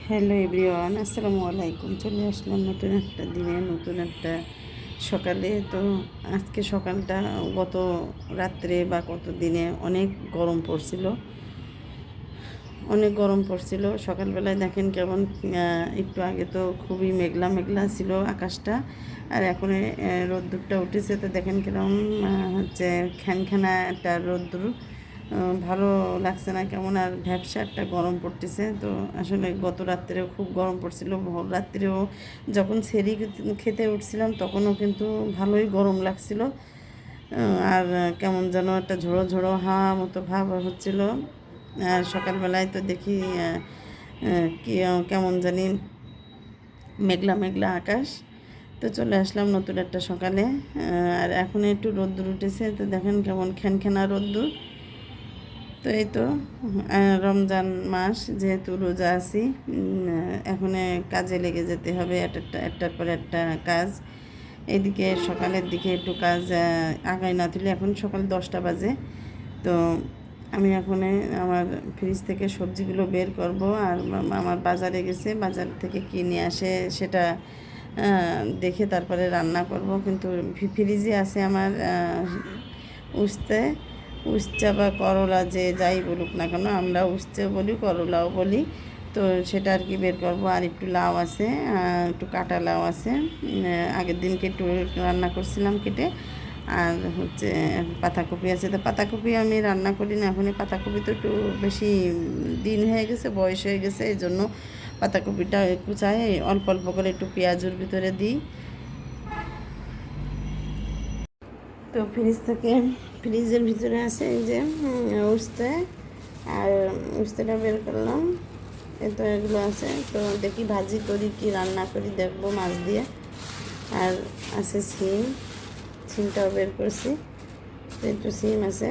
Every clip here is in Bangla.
হ্যালো এভরিওয়ান, আসসালামু আলাইকুম। চলে আসলাম নতুন একটা দিনে, নতুন একটা সকালে। তো আজকে সকালটা গত রাত্রে বা গত দিনে অনেক গরম পড়ছিল, অনেক গরম পড়ছিল। সকালবেলায় দেখেন কেমন, একটু আগে তো খুবই মেঘলা মেঘলা ছিল আকাশটা, আর এখন রোদ্দুরটা উঠেছে। তো দেখেন কিরকম হচ্ছে খ্যানখ্যানা একটা রোদ্দুর, ভালো লাগছে না কেমন, আর ভ্যাপসা একটা গরম পড়তেছে। তো আসলে গত রাত্রেও খুব গরম পড়ছিল, ভোর রাত্রেও যখন সেরি খেতে উঠছিলাম তখনও কিন্তু ভালোই গরম লাগছিল। আর কেমন যেন একটা ঝোড়ো ঝোড়ো হাওয়া মতো ভাব হচ্ছিল। আর সকালবেলায় তো দেখি কি কেমন জানি মেঘলা মেঘলা আকাশ। তো চলে আসলাম নতুন একটা সকালে, আর এখন একটু রোদ্দুর উঠেছে। তো দেখেন কেমন খ্যানখ্যানা রোদ্দুর। তো এই তো রমজান মাস যেহেতু রোজা আছি, এখন কাজে লেগে যেতে হবে, একটার পর একটা কাজ। এদিকে সকালের দিকে একটু কাজ আগায় না তুলি। এখন সকাল 10টা বাজে। তো আমি এখন আমার ফ্রিজ থেকে সবজিগুলো বের করব, আর আমার বাজারে গেছে, বাজার থেকে কিনে আসে সেটা দেখে তারপরে রান্না করব। কিন্তু ফ্রিজে আছে আমার উস্তে, উচ্চা বা করলা, যে যাই বলুক না কেন, আমরা উচ্ছেও বলি করলাও বলি। তো সেটা আর কি বের করব। আর একটু লাউ আছে, একটু কাটা লাউ আছে, আগের দিনকে একটু রান্না করছিলাম কেটে। আর হচ্ছে পাতাকপি আছে। তো পাতাকপি আমি রান্না করি না এখন, পাতাকপি তো একটু বেশি দিন হয়ে গেছে, বয়স হয়ে গেছে, এই জন্য পাতাকপিটা কুচায় অল্প অল্প করে একটু পেঁয়াজের ভিতরে দিই। তো ফ্রিজের ভিতরে আছে এই যে উস্তে, আর উস্তেটা বের করলাম। তো এগুলো আছে, তো দেখি ভাজি করি কি রান্না করি দেখবো মাছ দিয়ে। আর আছে সিমটাও বের করছি, তো একটু সিম আছে।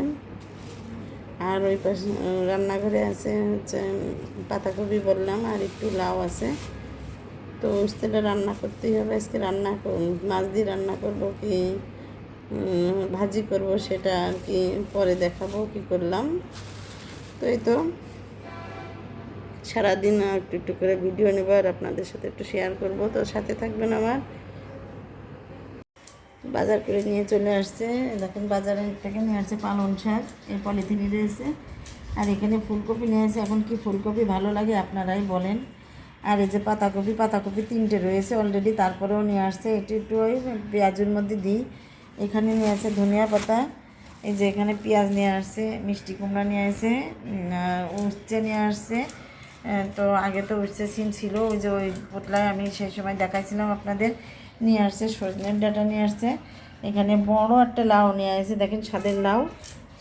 আর ওই পাশে রান্নাঘরে আছে হচ্ছে পাতাকপি বললাম, আর একটু লাউ আছে। তো উস্তেটা রান্না করতেই হবে আজকে। মাছ দিয়ে রান্না করবো কি ভাজি করব সেটা আর কি পরে দেখাবো কি করলাম। তো এই তো সারাদিন একটু একটু করে ভিডিও নেব আর আপনাদের সাথে একটু শেয়ার করব। তো সাথে থাকবেন আমার। বাজার করে নিয়ে চলে আসছে, দেখেন বাজারের থেকে নিয়ে আসছে পালং শাক, এই পলিথিনে রয়েছে। আর এখানে ফুলকপি নিয়ে আসছে। এখন কি ফুলকপি ভালো লাগে আপনারাই বলেন। আর এই যে পাতাকপি, পাতাকপি 3টে রয়েছে অলরেডি, তারপরেও নিয়ে আসছে। এটি একটু ওই পেঁয়াজের মধ্যে দিই। এখানে নিয়ে আসছে ধনিয়া পাতা, এই যে এখানে পেঁয়াজ নিয়ে আসছে, মিষ্টি কুমড়া নিয়ে আসছে, উচ্ছে নিয়ে আসছে। তো আগে তো উচ্ছে সিম ছিল, ওই যে ওই পোতলায় আমি সেই সময় দেখাইছিলাম আপনাদের। নিয়ে আসছে সজনের ডাঁটা নিয়ে আসছে। এখানে বড় একটা লাউ নিয়ে আসছে, দেখেন স্বাদের লাউ।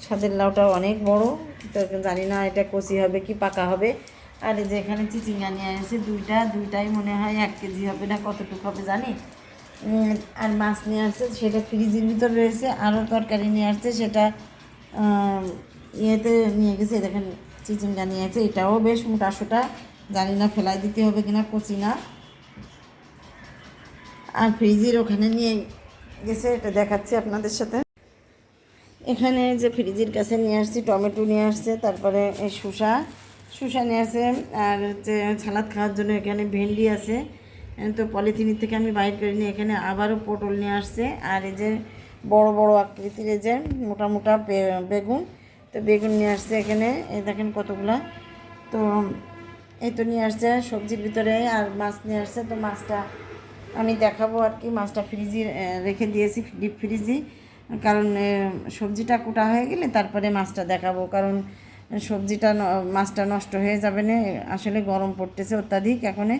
স্বাদের লাউটা অনেক বড়। তো জানি না এটা কচি হবে কি পাকা হবে। আর এই যে এখানে চিচিঙ্গা নিয়ে আসছে দুইটাই মনে হয় 1 কেজি হবে না কতটুকু হবে জানি। আর মাছ নিয়ে আসছে, সেটা ফ্রিজের ভিতর রয়েছে। আরও তরকারি নিয়ে আসছে, সেটা ইয়েতে নিয়ে গেছে। দেখেন চিচিঙ্গা নিয়ে আছে, এটাও বেশ মোটাসোটা, জানি না ফেলাই দিতে হবে কিনা, কচি না। আর ফ্রিজের ওখানে নিয়ে গেছে, এটা দেখাচ্ছি আপনাদের সাথে। এখানে যে ফ্রিজের কাছে নিয়ে আসছি টমেটো নিয়ে আসছে, তারপরে এই শসা নিয়ে আসে। আর হচ্ছে সালাদ খাওয়ার জন্য এখানে ভেন্ডি আছে। তো পলিথিনের থেকে আমি বাইর করে নিয়ে এখানে আবারও পটল নিয়ে আসছে। আর এই যে বড় বড় আকৃতির এই যে মোটা মোটা বেগুন, তো বেগুন নিয়ে আসছে এখানে, এই দেখেন কতগুলা। তো এই তো নিয়ে আসছে সবজির ভিতরে। আর মাছ নিয়ে আসছে, তো মাছটা আমি দেখাবো আর কি। মাছটা ফ্রিজে রেখে দিয়েছি, ডিপ ফ্রিজে, কারণ সবজিটা কুটা হয়ে গেলে তারপরে মাছটা দেখাবো। কারণ মাছটা নষ্ট হয়ে যাবে না, আসলে গরম পড়তেছে অত্যাধিক এখনে।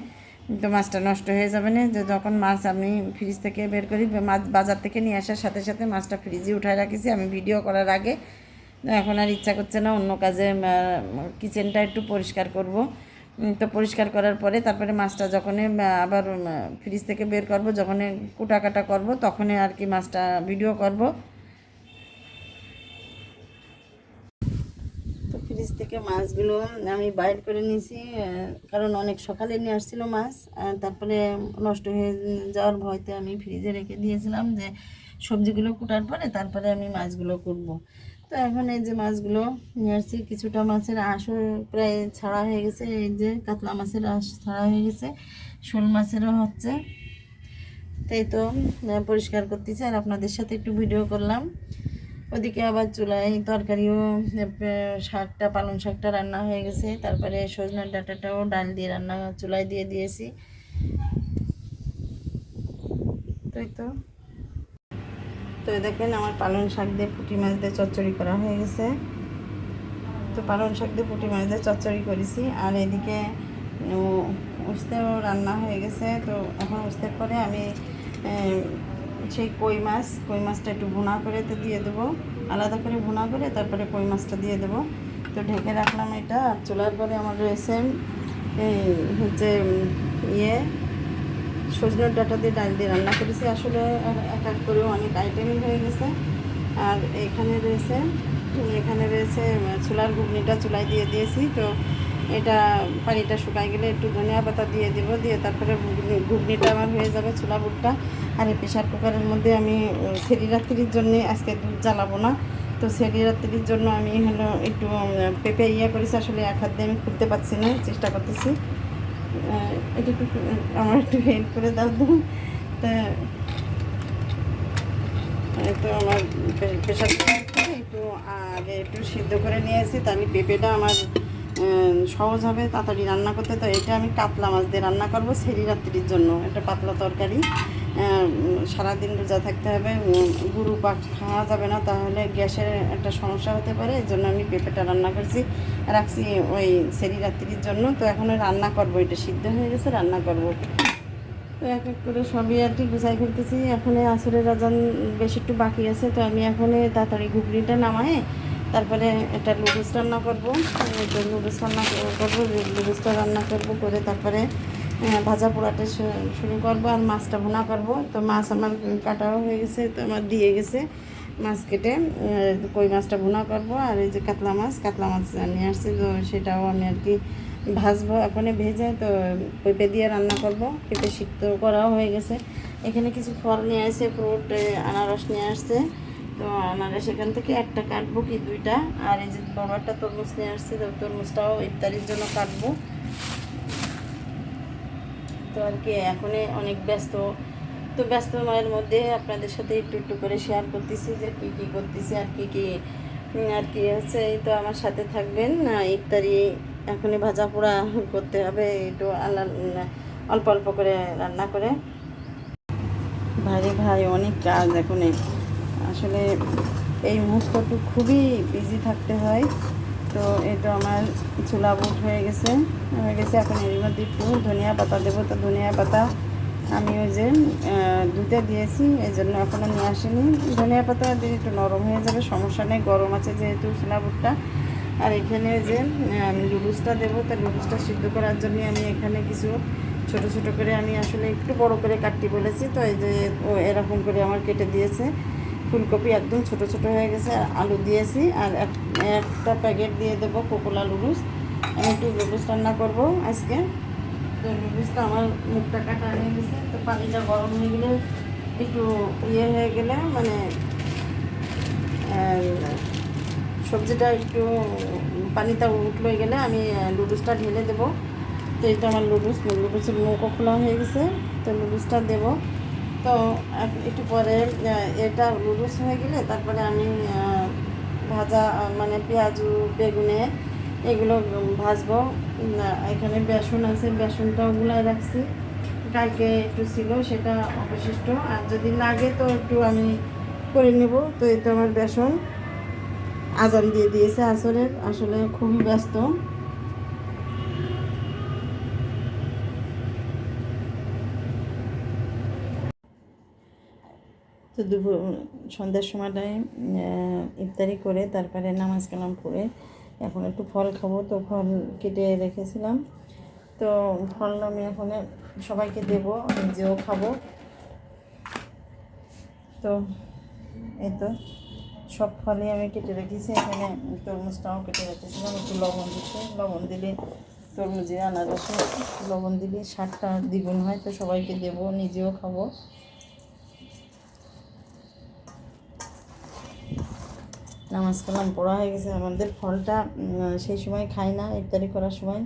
তো মাছটা নষ্ট হয়ে যাবে না। যখন মাছ আমি ফ্রিজ থেকে বের করি, মাছ বাজার থেকে নিয়ে আসার সাথে সাথে মাছটা ফ্রিজে উঠায় রাখেছি আমি ভিডিও করার আগে। এখন আর ইচ্ছা করছে না, অন্য কাজে কিচেনটা একটু পরিষ্কার করব। তো পরিষ্কার করার পরে তারপরে মাছটা যখন আবার ফ্রিজ থেকে বের করব, যখন কুটা কাটা করবো, তখন আর কি মাছটা ভিডিও করব। তো ফ্রিজ থেকে মাছগুলো আমি বাইর করে নিয়েছি, কারণ অনেক সকালে নিয়ে আসছিলো মাছ। তারপরে নষ্ট হয়ে যাওয়ার ভয়তে আমি ফ্রিজে রেখে দিয়েছিলাম, যে সবজিগুলো কুটার পরে তারপরে আমি মাছগুলো কুটবো। তো এখন এই যে মাছগুলো নিয়ে আসছি, কিছুটা মাছের আঁশও প্রায় ছাড়া হয়ে গেছে, এই যে কাতলা মাছের আঁশ ছাড়া হয়ে গেছে, শোল মাছেরও হচ্ছে। তাই তো পরিষ্কার করতেছি আর আপনাদের সাথে একটু ভিডিও করলাম। ওদিকে আবার চুলায় তরকারিও, শাকটা পালং শাকটা রান্না হয়ে গেছে, তারপরে সজনের ডাঁটাটাও ডাল দিয়ে রান্না চুলায় দিয়ে দিয়েছি। তাই তো তো দেখেন আমার পালং শাক দিয়ে পুঁটি মাছ দিয়ে চচ্চড়ি করা হয়ে গেছে। তো পালং শাক দিয়ে পুঁটি মাছ দিয়ে চচ্চড়ি করেছি। আর এদিকে উস্তেও রান্না হয়ে গেছে। তো এখন উস্তের পরে আমি সেই কই মাছটা একটু ভুনা করে তো দিয়ে দেবো, আলাদা করে ভুনা করে তারপরে কই মাছটা দিয়ে দেবো। তো ঢেকে রাখলাম এটা। আর চুলার পরে আমার রয়েছে হচ্ছে সজনের ডাঁটা দিয়ে ডাল দিয়ে রান্না করেছি। আসলে এক এক করেও অনেক আইটেমই হয়ে গেছে। আর এখানে রয়েছে ছোলার ঘুগনিটা চুলায় দিয়ে দিয়েছি। তো এটা পানিটা শুকাই গেলে একটু ধনিয়া পাতা দিয়ে দেব, দিয়ে তারপরে ঘুগনিটা আমার হয়ে যাবে, ছোলা বুটটা। আর এই প্রেশার কুকারের মধ্যে আমি সেরি রাত্রির জন্যে আজকে দুধ জ্বালাবো না। তো সেরি রাত্রির জন্য আমি হলো একটু পেঁপে করেছি। আসলে এক হাত দিয়ে আমি খুলতে পারছি না, চেষ্টা করতেছি। এটা একটু আমার একটু হেল্প করে দাও তো। তা তো আমার প্রেশার কুকারটা একটু আগে একটু সিদ্ধ করে নিয়েছি, তাহলে পেঁপেটা আমার সহজ হবে তাড়াতাড়ি রান্না করতে। তো এটা আমি কাতলা মাছ দিয়ে রান্না করবো সেরি রাত্রির জন্য। এটা পাতলা তরকারি, সারাদিন রোজা থাকতে হবে, গুরু পাক খাওয়া যাবে না, তাহলে গ্যাসের একটা সমস্যা হতে পারে। এই জন্য আমি পেঁপেটা রান্না রাখছি ওই সেরি রাত্রির জন্য। তো এখন রান্না করবো, এটা সিদ্ধ হয়ে গেছে, রান্না করব। তো এক এক করে সবই আর কি গুছাই ফেলতেছি। এখন আসরের আজান বেশ একটু বাকি আছে। তো আমি এখন তাড়াতাড়ি ঘুগনিটা নামাই, তারপরে একটা নুডলস রান্না করবো। তো নুডলস রান্না করবো করে তারপরে ভাজা পোড়াটা শুরু করবো আর মাছটা ভুনা করবো। তো মাছ আমার কাটাও হয়ে গেছে, তো আমার দিয়ে গেছে মাছ কেটে। কই মাছটা ভুনা করবো। আর এই যে কাতলা মাছ নিয়ে আসছি, তো সেটাও আমি আর কি ভাজবো। এখনই ভেজে তো পেঁপে দিয়ে রান্না করব। পেঁপে সিদ্ধ করাও হয়ে গেছে। এখানে কিছু ফল নিয়ে আসছে, ফ্রুট, আনারস নিয়ে আসছে। তো আনারস এখান থেকে একটা কাটবো কি দুইটা। আর এই যে বড় একটা তরমুজ নিয়ে আসছে, তো তরমুজটাও ইফতারির জন্য কাটবো। তো আর কি এখনই অনেক ব্যস্ত। তো ব্যস্তময়ের মধ্যে আপনাদের সাথে একটু একটু করে শেয়ার করতেছি যে কী কী করতেছি আর কি হচ্ছে। এই তো আমার সাথে থাকবেন। ইফতারি এখনই ভাজা পোড়া করতে হবে, একটু অল্প অল্প করে রান্না করে। ভাই অনেক কাজ এখন। আসলে এই মুহূর্তটু খুবই বিজি থাকতে হয়। তো এটা আমার ছোলা বুট হয়ে গেছে। এখন এর মধ্যে একটু ধনিয়া পাতা দেবো। তো ধনিয়া পাতা আমি ওই যে দুধে দিয়েছি, এই জন্য এখনও নিয়ে আসিনি। ধনিয়া পাতা দিয়ে একটু নরম হয়ে যাবে, সমস্যা নেই, গরম আছে যেহেতু ছোলা বুটটা। আর এখানে যে নুডলসটা দেবো, তো নুডলসটা সিদ্ধ করার জন্য আমি এখানে কিছু ছোট ছোট করে, আমি আসলে একটু বড় করে কাটতে বলেছি। তো এই যে ও এরকম করে আমার কেটে দিয়েছে। ফুলকপি একদম ছোট ছোট হয়ে গেছে, আলু দিয়েছি। আর একটা প্যাকেট দিয়ে দেবো কোকোলা নুডলস। আমি একটু নুডলস রান্না করবো আজকে। তো নুডলসটা আমার মুখটা কাটা হয়ে গেছে। তো পানিটা গরম হয়ে গেলে একটু হয়ে গেলে মানে সবজিটা একটু পানিটা উঠলে গেলে আমি নুডলসটা ঢেলে দেবো। তো এটা আমার নুডলসের মুখও খোলা হয়ে গেছে। তো নুডলসটা দেবো। তো একটু পরে এটা নুডলস হয়ে গেলে তারপরে আমি ভাজা মানে পেঁয়াজু বেগুনে এগুলো ভাজবো। এখানে বেসন আছে, বেসনটাও গুলায় রাখছি, কালকে একটু ছিল সেটা অবশিষ্ট। আর যদি লাগে তো একটু আমি করে নেব। তো এই তো আমার বেসন আজান দিয়ে দিয়েছে আসরের। আসলে খুবই ব্যস্ত। তো সন্ধ্যার সময়টায় ইফতারি করে তারপরে নামাজ কালাম পড়ে এখন একটু ফল খাবো। তো ফল কেটে রেখেছিলাম। তো ফল আমি এখন সবাইকে দেবো, নিজেও খাবো। তো এই তো সব ফলই আমি কেটে রেখেছি। এখানে তরমুজটাও কেটে রেখেছিলাম, একটু লবণ দিলে তরমুজে আনারসে লবণ দিলে স্বাদটা দ্বিগুণ হয়। তো সবাইকে দেবো, নিজেও খাবো। নামাজ কালাম পড়া হয়ে গেছে। আমাদের ফলটা সেই সময় খাই না, ইফতারি করার সময়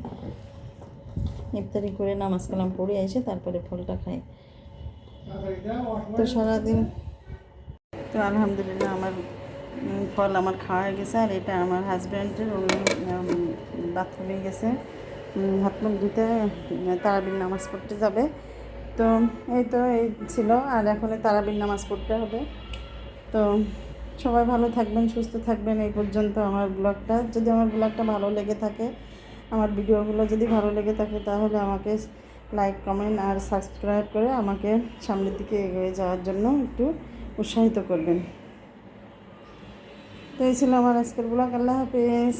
ইফতারি করে নামাজ কালাম পড়ে এসে তারপরে ফলটা খাই। তো সারাদিন তো আলহামদুলিল্লাহ আমার ফল আমার খাওয়া হয়ে গেছে। আর এটা আমার হাজব্যান্ডের, উনি বাথরুমে গেছে হাত মুখ ধুতে, তারাবির নামাজ পড়তে যাবে। তো এই ছিল। আর এখন তারাবির নামাজ পড়তে হবে। তো সবাই ভালো থাকবেন, সুস্থ থাকবেন। এই পর্যন্ত আমার ব্লগটা। যদি আমার ব্লগটা ভালো লেগে থাকে, আমার ভিডিওগুলো যদি ভালো লেগে থাকে, তাহলে আমাকে লাইক, কমেন্ট আর সাবস্ক্রাইব করে আমাকে সামনের দিকে এগিয়ে যাওয়ার জন্য একটু উৎসাহিত করবেন। তো এই ছিল আমার আজকের ব্লগ। আল্লাহ হাফেজ।